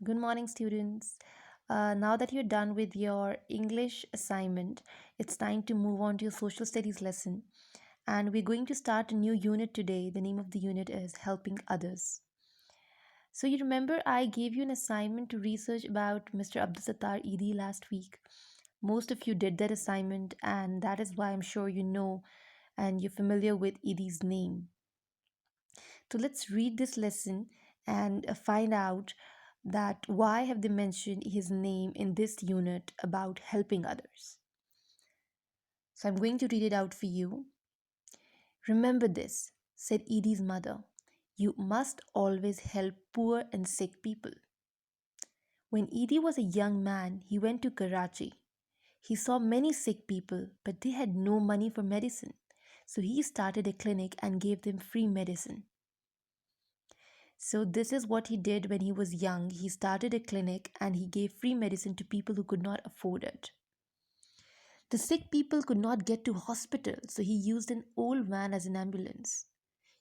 Good morning, students. Now that you're done with your English assignment, it's time to move on to your social studies lesson. And we're going to start a new unit today. The name of the unit is Helping Others. So, you remember I gave you an assignment to research about Mr. Abdul Sattar Eidi last week. Most of you did that assignment, and that is why I'm sure you know and you're familiar with Eidi's name. So let's read this lesson and find out that why have they mentioned his name in this unit about helping others. So I'm going to read it out for you. Remember this, said Edie's mother. You must always help poor and sick people. When Edie was a young man, he went to Karachi. He saw many sick people, but they had no money for medicine. So he started a clinic and gave them free medicine. So, this is what he did when he was young. He started a clinic and he gave free medicine to people who could not afford it. The sick people could not get to hospital, so he used an old van as an ambulance.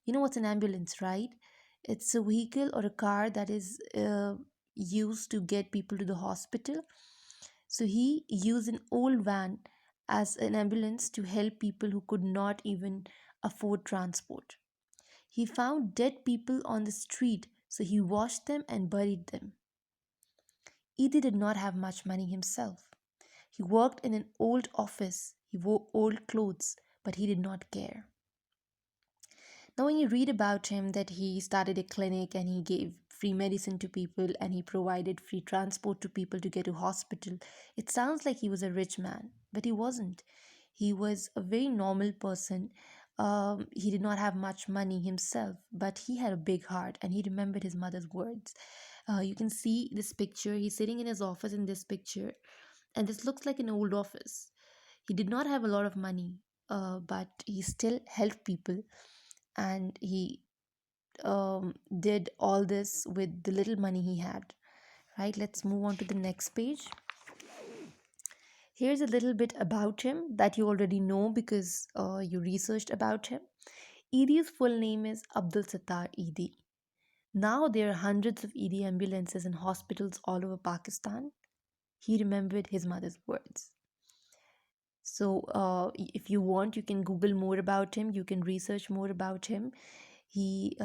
You know what's an ambulance, right? It's a vehicle or a car that is used to get people to the hospital. So he used an old van as an ambulance to help people who could not even afford transport. He found dead people on the street, so he washed them and buried them. Edie did not have much money himself. He worked in an old office, he wore old clothes, but he did not care. Now, when you read about him, that he started a clinic and he gave free medicine to people and he provided free transport to people to get to hospital, it sounds like he was a rich man, but he wasn't. He was a very normal person. He did not have much money himself, but he had a big heart and he remembered his mother's words. You can see this picture. He's sitting in his office in this picture, and this looks like an old office. He did not have a lot of money, but he still helped people and he did all this with the little money he had. Right, let's move on to the next page. Here's a little bit about him that you already know because you researched about him. Eidi's full name is Abdul Sattar Eidi. Now there are hundreds of Eidi ambulances in hospitals all over Pakistan. He remembered his mother's words. So, if you want, you can Google more about him. You can research more about him. He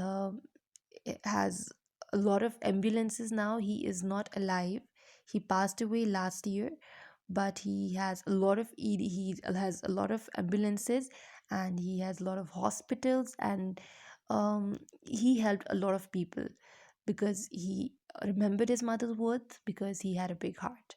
has a lot of ambulances now. He is not alive. He passed away last year, but he has a lot of he has a lot of ambulances, and he has a lot of hospitals, and he helped a lot of people because he remembered his mother's words because he had a big heart.